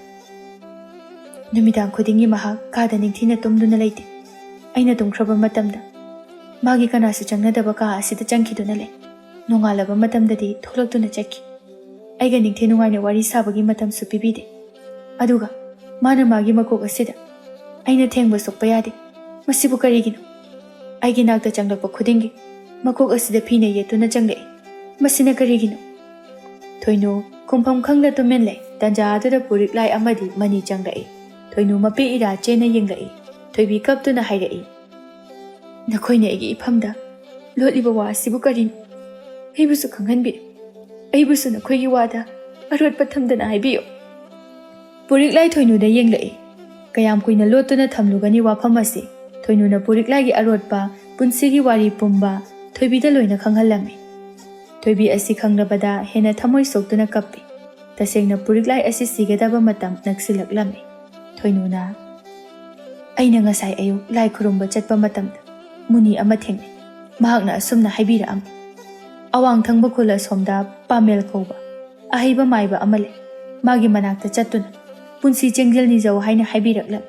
ꯅꯨꯃꯤꯗꯥꯡ ꯈꯨꯗꯤꯡꯒꯤ ꯃꯍꯥꯛ ꯀꯥꯗ ꯅꯤꯡꯊꯤꯅ ꯇꯨꯝꯗꯨꯅ ꯂꯩꯇꯦ꯫ ꯑꯩꯅ ꯇꯨꯝꯈ꯭ꯔꯕ ꯃꯇꯝꯗ ꯃꯥꯒꯤ ꯀꯅꯥꯁꯨ ꯆꯪꯅꯗꯕ ꯀꯥ ꯑꯁꯤꯗ ꯆꯪꯈꯤꯗꯨꯅ ꯂꯩ꯫ ꯅꯣꯡꯉꯥꯜꯂꯕ ꯃꯇꯝꯗꯗꯤ ꯊꯣꯛꯂꯛꯇꯨꯅ ꯆꯠꯈꯤ꯫ ꯑꯩꯒ ꯅꯤꯡꯊꯤ ꯅꯨꯡꯉꯥꯏꯅ ꯋꯥꯔꯤ ꯁꯥꯕꯒꯤ ꯃꯇꯝꯁꯨ ꯄꯤꯕꯤꯗꯦ꯫ ꯑꯗꯨꯒ ꯃꯥꯅ ꯃꯥꯒꯤ ꯃꯀꯣꯛ ꯑꯁꯤꯗ ꯑꯩꯅ ꯊꯦꯡꯕ ꯁꯣꯛꯄ ꯌꯥꯗꯦ꯫ ꯃꯁꯤꯕꯨ ꯀꯔꯤꯒꯤꯅꯣ? ꯑꯩꯒꯤ ꯅꯥꯛꯇ ꯆꯪꯂꯛꯄ ꯈꯨꯗꯤꯡꯒꯤ ꯃꯀꯣꯛ ꯑꯁꯤꯗ ꯐꯤꯅ ꯌꯦꯠꯇꯨꯅ ꯆꯪꯂꯛꯏ꯫ ꯃꯁꯤꯅ ꯀꯔꯤꯒꯤꯅꯣ? ꯊꯣꯏꯅꯨ ꯈꯨꯝꯐꯝ ꯈꯪꯗ ꯇꯨꯃꯤꯟ ꯂꯩ꯫ ꯇꯟꯖꯥ ꯑꯗꯨꯗ ꯄꯨꯔꯤꯛꯂꯥꯏ ꯑꯃꯗꯤ ꯃꯅꯤ ꯆꯪꯂꯛꯏ꯫ ꯊꯣꯏꯅꯨ ꯃꯄꯤ ꯏꯔꯥ ꯆꯦꯟꯅ ꯌꯦꯡꯂꯛꯏ꯫ ꯊꯣꯏꯕꯤ ꯀꯞꯇꯨꯅ ꯍꯥꯏꯔꯛꯏ, ꯅꯈꯣꯏꯅ ꯑꯩꯒꯤ ꯏꯐꯝꯗ ꯂꯣꯠꯂꯤꯕ ꯋꯥ ꯑꯁꯤꯕꯨ ꯀꯔꯤꯅꯣ? ꯑꯩꯕꯨꯁꯨ ꯈꯪꯍꯟꯕꯤꯌꯨ꯫ ꯑꯩꯕꯨꯁꯨ ꯅꯈꯣꯏꯒꯤ ꯋꯥꯗ ꯑꯔꯣꯠꯄ ꯊꯝꯗꯅ ꯍꯥꯏꯕꯤꯌꯨ꯫ ꯄꯨꯔꯤꯛꯂꯥꯏ ꯊꯣꯏꯅꯨꯗ ꯌꯦꯡꯂꯛꯏ꯫ ꯀꯌꯥꯝ ꯀꯨꯏꯅ ꯂꯣꯠꯇꯨꯅ ꯊꯝꯂꯨꯒꯅꯤ ꯋꯥꯐꯝ ꯑꯁꯤ? ꯊꯣꯏꯅꯨꯅ ꯄꯨꯔꯤꯛꯂꯥꯏꯒꯤ ꯑꯔꯣꯠꯄ ꯄꯨꯟꯁꯤꯒꯤ ꯋꯥꯔꯤ ꯄꯨꯝꯕ ꯊꯣꯏꯕꯤꯗ ꯂꯣꯏꯅ ꯈꯪꯍꯜꯂꯝꯃꯤ꯫ ꯊꯣꯏꯕꯤ ꯑꯁꯤ ꯈꯪꯂꯕꯗ ꯍꯦꯟꯅ ꯊꯃꯣꯏ ꯁꯣꯛꯇꯨꯅ ꯀꯞꯄꯤ꯫ ꯇꯁꯦꯡꯅ ꯄꯨꯔꯤꯛꯂꯥꯏ ꯑꯁꯤ ꯁꯤꯒꯗꯕ ꯃꯇꯝ ꯅꯛꯁꯤꯜꯂꯛꯂꯝꯃꯤ꯫ ꯊꯣꯏꯅꯨꯅ, ꯑꯩꯅ ꯉꯁꯥꯏ ꯑꯌꯨꯛ ꯂꯥꯏ ꯈꯨꯔꯨꯝꯕ ꯆꯠꯄ ꯃꯇꯝꯗ ꯃꯨꯅꯤ ꯑꯃ ꯊꯦꯡꯅꯩ꯫ ꯃꯍꯥꯛꯅ ꯑꯁꯨꯝꯅ ꯍꯥꯏꯕꯤꯔꯛꯑꯝꯃꯤ, ꯑꯋꯥꯡ ꯊꯪꯕ ꯈꯨꯜ ꯑꯁꯣꯝꯗ ꯄꯥꯃꯦꯜ ꯀꯧꯕ ꯑꯍꯩꯕ ꯃꯥꯏꯕ ꯑꯃ ꯂꯩ꯫ ꯃꯥꯒꯤ ꯃꯅꯥꯛꯇ ꯆꯠꯇꯨꯅ ꯄꯨꯟꯁꯤ ꯆꯦꯡꯖꯦꯜ ꯅꯤꯖꯧ ꯍꯥꯏꯅ ꯍꯥꯏꯕꯤꯔꯛꯂꯝꯃꯤ꯫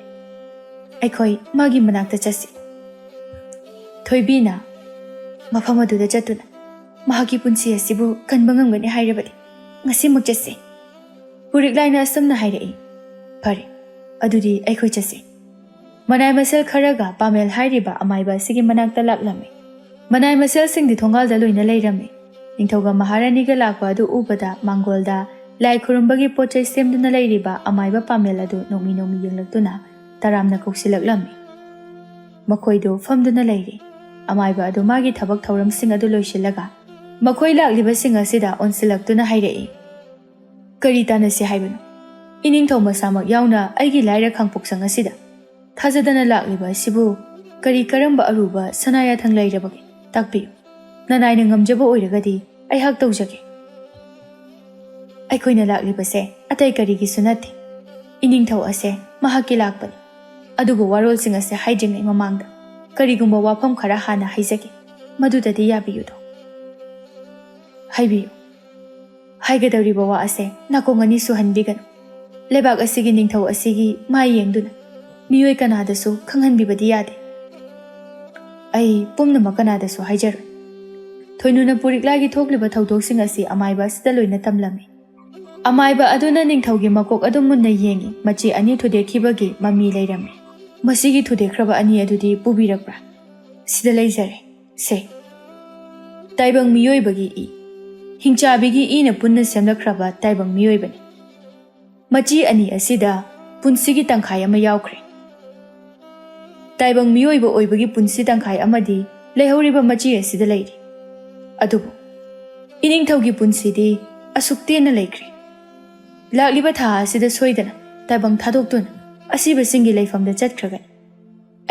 ꯑꯩꯈꯣꯏ ꯃꯥꯒꯤ ꯃꯅꯥꯛꯇ ꯆꯠꯁꯤ꯫ ꯊꯣꯏꯕꯤꯅ, ꯃꯐꯝ ꯑꯗꯨꯗ ꯆꯠꯇꯨꯅ ꯃꯍꯥꯛꯀꯤ ꯄꯨꯟꯁꯤ ꯑꯁꯤꯕꯨ ꯀꯟꯕ ꯉꯝꯒꯅꯤ ꯍꯥꯏꯔꯕꯗꯤ ꯉꯁꯤꯃꯛ ꯆꯠꯁꯤ꯫ ꯄꯨꯔꯤꯛꯂꯥꯏꯅ ꯑꯁꯨꯝꯅ ꯍꯥꯏꯔꯛꯏ꯫ ꯐꯔꯦ, ꯑꯗꯨꯗꯤ ꯑꯩꯈꯣꯏ ꯆꯠꯁꯤ꯫ ꯃꯅꯥꯏ ꯃꯁꯜ ꯈꯔꯒ ꯄꯥꯃꯦꯜ ꯍꯥꯏꯔꯤꯕ ꯑꯃꯥꯏꯕ ꯑꯁꯤꯒꯤ ꯃꯅꯥꯛꯇ ꯂꯥꯛꯂꯝꯃꯤ꯫ ꯃꯅꯥꯏ ꯃꯁꯜꯁꯤꯡꯗꯤ ꯊꯣꯡꯒꯥꯜꯗ ꯂꯣꯏꯅ ꯂꯩꯔꯝꯃꯤ꯫ ꯅꯤꯡꯊꯧꯒ ꯃꯍꯥꯔꯥꯅꯤꯒ ꯂꯥꯛꯄ ꯑꯗꯨ ꯎꯕꯗ ꯃꯥꯡꯒꯣꯜꯗ ꯂꯥꯏ ꯈꯨꯔꯨꯝꯕꯒꯤ ꯄꯣꯠꯆꯩ ꯁꯦꯝꯗꯨꯅ ꯂꯩꯔꯤꯕ ꯑꯃꯥꯏꯕ ꯄꯥꯃꯦꯜ ꯑꯗꯨ ꯅꯣꯡꯃꯤ ꯅꯣꯡꯃꯤ ꯌꯦꯡꯂꯛꯇꯨꯅ ꯇꯔꯥꯝꯅ ꯀꯧꯁꯤꯜꯂꯛꯂꯝꯃꯤ꯫ ꯃꯈꯣꯏꯗꯨ ꯐꯝꯗꯨꯅ ꯂꯩꯔꯤ꯫ ꯑꯃꯥꯏꯕ ꯑꯗꯨ ꯃꯥꯒꯤ ꯊꯕꯛ ꯊꯧꯔꯝꯁꯤꯡ ꯑꯗꯨ ꯂꯣꯏꯁꯤꯜꯂꯒ ꯃꯈꯣꯏ ꯂꯥꯛꯂꯤꯕꯁꯤꯡ ꯑꯁꯤꯗ ꯑꯣꯟꯁꯤꯜꯂꯛꯇꯨꯅ ꯍꯥꯏꯔꯛꯏ, ꯀꯔꯤ ꯇꯥꯟꯅꯁꯤ ꯍꯥꯏꯕꯅꯣ? ꯏꯅꯤꯡꯊꯧ ꯃꯁꯥꯃꯛ ꯌꯥꯎꯅ ꯑꯩꯒꯤ ꯂꯥꯏꯔ ꯈꯥꯡꯄꯣꯛꯁꯪ ꯑꯁꯤꯗ ꯊꯥꯖꯗꯅ ꯂꯥꯛꯂꯤꯕ ꯑꯁꯤꯕꯨ ꯀꯔꯤ ꯀꯔꯝꯕ ꯑꯔꯨꯕ ꯁꯅꯥ ꯌꯥꯊꯪ ꯂꯩꯔꯕꯒꯦ? ꯇꯥꯛꯄꯤꯌꯨ꯫ ꯅꯅꯥꯏꯅ ꯉꯝꯖꯕ ꯑꯣꯏꯔꯒꯗꯤ ꯑꯩꯍꯥꯛ ꯇꯧꯖꯒꯦ꯫ ꯑꯩꯈꯣꯏꯅ ꯂꯥꯛꯂꯤꯕꯁꯦ ꯑꯇꯩ ꯀꯔꯤꯒꯤꯁꯨ ꯅꯠꯇꯦ꯫ ꯏꯅꯤꯡꯊꯧ ꯑꯁꯦ ꯃꯍꯥꯛꯀꯤ ꯂꯥꯛꯄꯅꯤ꯫ ꯑꯗꯨꯕꯨ ꯋꯥꯔꯣꯜꯁꯤꯡ ꯑꯁꯦ ꯍꯥꯏꯗ꯭ꯔꯤꯉꯩ ꯃꯃꯥꯡꯗ ꯀꯔꯤꯒꯨꯝꯕ ꯋꯥꯐꯝ ꯈꯔ ꯍꯥꯟꯅ ꯍꯥꯏꯖꯒꯦ꯫ ꯃꯗꯨꯗꯗꯤ ꯌꯥꯕꯤꯌꯨꯗꯣ? ꯍꯥꯏꯕꯤꯌꯨ꯫ ꯍꯥꯏꯒꯗꯧꯔꯤꯕ ꯋꯥ ꯑꯁꯦ ꯅꯥꯀꯣꯡ ꯑꯅꯤ ꯁꯨꯍꯟꯕꯤꯒꯅꯨ꯫ ꯂꯩꯕꯥꯛ ꯑꯁꯤꯒꯤ ꯅꯤꯡꯊꯧ ꯑꯁꯤꯒꯤ ꯃꯥꯏ ꯌꯦꯡꯗꯨꯅ ꯃꯤꯑꯣꯏ ꯀꯅꯥꯗꯁꯨ ꯈꯪꯍꯟꯕꯤꯕꯗꯤ ꯌꯥꯗꯦ꯫ ꯑꯩ ꯄꯨꯝꯅꯃꯛ ꯀꯅꯥꯗꯁꯨ ꯍꯥꯏꯖꯔꯣꯏ꯫ ꯊꯣꯏꯅꯨꯅ ꯄꯨꯔꯤꯛꯂꯥꯏꯒꯤ ꯊꯣꯛꯂꯤꯕ ꯊꯧꯗꯣꯛꯁꯤꯡ ꯑꯁꯤ ꯑꯃꯥꯏꯕ ꯑꯁꯤꯗ ꯂꯣꯏꯅ ꯇꯝꯂꯝꯃꯤ꯫ ꯑꯃꯥꯏꯕ ꯑꯗꯨꯅ ꯅꯤꯡꯊꯧꯒꯤ ꯃꯀꯣꯛ ꯑꯗꯨ ꯃꯨꯟꯅ ꯌꯦꯡꯉꯤ꯫ ꯃꯆꯤ ꯑꯅꯤ ꯊꯨꯗꯦꯛꯈꯤꯕꯒꯤ ꯃꯃꯤ ꯂꯩꯔꯝꯃꯤ꯫ ꯃꯁꯤꯒꯤ ꯊꯨꯗꯦꯛꯈ꯭ꯔꯕ ꯑꯅꯤ ꯑꯗꯨꯗꯤ ꯄꯨꯕꯤꯔꯛꯄ꯭ꯔꯥ? ꯁꯤꯗ ꯂꯩꯖꯔꯦ, ꯁꯦ꯫ ꯇꯥꯏꯕꯪ ꯃꯤꯑꯣꯏꯕꯒꯤ ꯏ, ꯍꯤꯡꯆꯥꯕꯤꯒꯤ ꯏꯅ ꯄꯨꯟꯅ ꯁꯦꯝꯂꯛꯈ꯭ꯔꯕ ꯇꯥꯏꯕꯪ ꯃꯤꯑꯣꯏꯕꯅꯤ꯫ Machi ani asida punsigi tangkhai ama yaukre. Taibang miyoiba oibagi punsi tangkhai amadi leihoriba machi asida leiri. Adubu Iningthaugi punsidi asuktena leikre. Lakliba tha asida soidana taibang thadokduna asiba singi leifamda chatkhragan.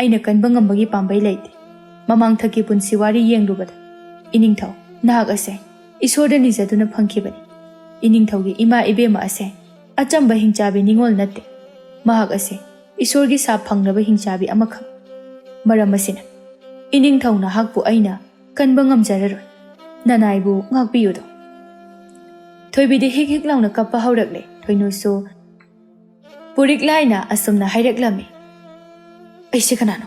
Aina kanba ngambagi pambai leite. Mamang thaki punsi wari yenglubada. Iningthau nahak ase isorda nijaduna phangkhibani. Iningthaugi ima ibema ase achamba hingchabi ningol natte. Mahak ase isorgi sap phangnaba hingchabi amakha. Maram asina Iningthau nahakpu aina kanba ngamjararoi. Nanaibu ngakpiyudo. Thoibidi hik hik launa kappa haurakle. Thoinusu Puriklaina asumna haireklami. Aise kanano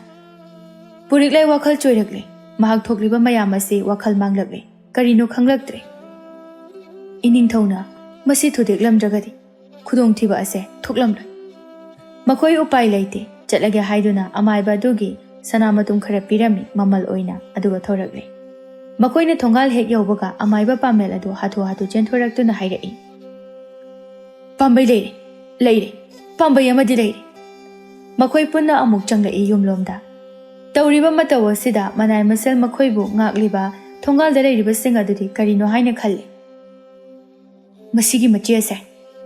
Puriklai wakhal choirakle. Mahak thokliba mayam ase wakhal manglakle. Karino khanglaktre. Iningthauna masi thudeklamdragadi khudongthiba ase thoklamloi. Makhoi upai leite chatlage haiduna amaiba dugi sanamatum khara pirami mamal oina aduga thorakle. Makoina thongal hek yaubaga amaiba pamel adu hatu chenthoraktuna hairai. Pambai leire pambai amadi leire. Makoi punna amuk changlai yumlomda. Tauriba mataw asida manai masel makhoibu ngakliba thongal da leiriba sing adudi karino haina khalle. Masigi machi ase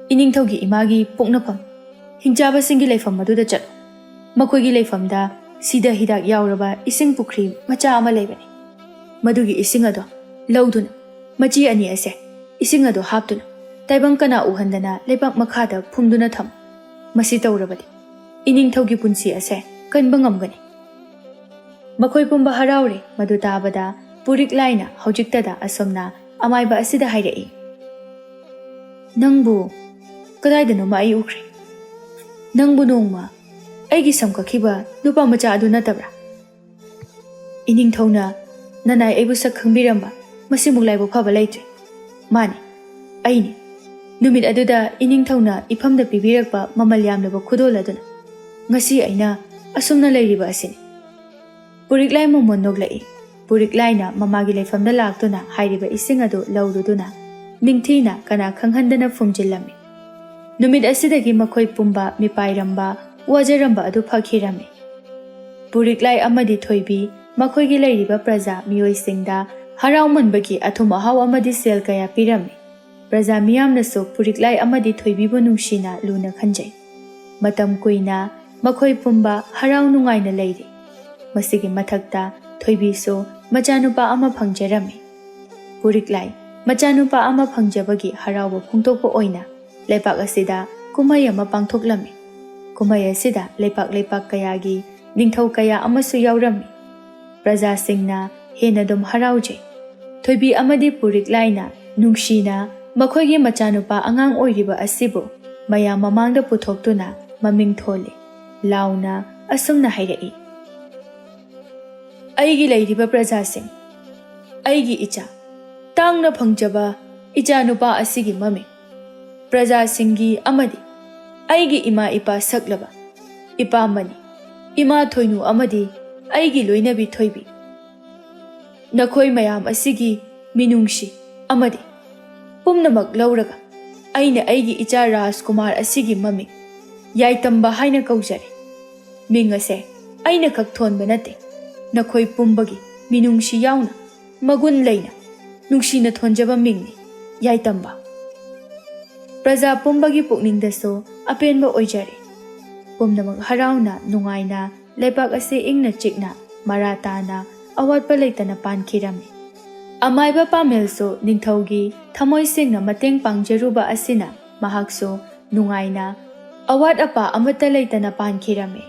Iningthaugi imagi poknapam hingchaba singi leifam maduda chalo. Makoigi leifamda sida hidak yauraba ising pukri macha ama leibani. Madugi ising ado lauduna machi ani ase ising ado haptuna taibang kana uhandana leibak makhada phumduna tham. Masi taurabadi Iningthaugi punsi ase kanba ngamgani. Makhoi pumba haraure madu tabada Puriklaina hojiktada asomna amaiba asida hairai. Nangbu kadaidano ma ai ukre. Nangbu nongma aigi samkakhiba nupa macha adu natabra. Iningthauna nanai aibu sak khangbiramba masimuk laibu phaba leitwe. Mani aini numit aduda Iningthauna ifamda pibirakba mamal yamlaba khudol aduna ngasi aina asumna leiriba asini. Puriklai momon noglai. Puriklaina mamagi leifamda laktuna hairiba ising adu laududuna ningthina kana khanghandana fumjillami. Numit asidagi makhoi pumba mipairamba wajaramba adu phakhirami. Puriklai amadi thoibi makhoigi leiriba praja miyoisingda haraumanbagi athum ahau amadi sel kaya pirami. Praja miyamnasu Puriklai amadi thoibibu nungshina luna khanjai. Matam kuina makhoi pumba harau nungaina leiri. Masigi mathakta thoibisu machanupa ama phangjarami. Puriklai machanupa ama phangjabagi harauba phungtokpa oina leipak asida kumai ama pangthoklami. Kumai asida leipak kayagi ningthau kaya amasu yaurami. Praja singna hena dum haraujai. Thoibi amadi Puriklaina nungshina makhoigi machanupa angang oiriba asibu mayam mamangda puthoktuna maming thole launa asumna hairai. Aigi leiriba praja sing aigi icha tangna phangjaba icha nupa asigi mami praja singi amadi aigi ima ipa saklaba ipa mani ima thoinu amadi aigi loinabi thoibi nakhoi mayam asigi minungshi amadi pumnamak lauraga aina aigi icha Rajkumar asigi mami yaitamba haina kaujare mingase aina kakthonba nate nakhoi pumbagi minungshi yauna magun leina nungshina thonjaba mingni yaitamba. Praja pumbagi pukningdaso apenba oijare. Pumnamak harauna nungaina leipak ase ingna chikna maratana awatpa leitana pankhirami. Amaiba pamelso ningthaugi thamoi singna mateng pangjaruba asina mahakso nungaina awat apa amata leitana pankhirami.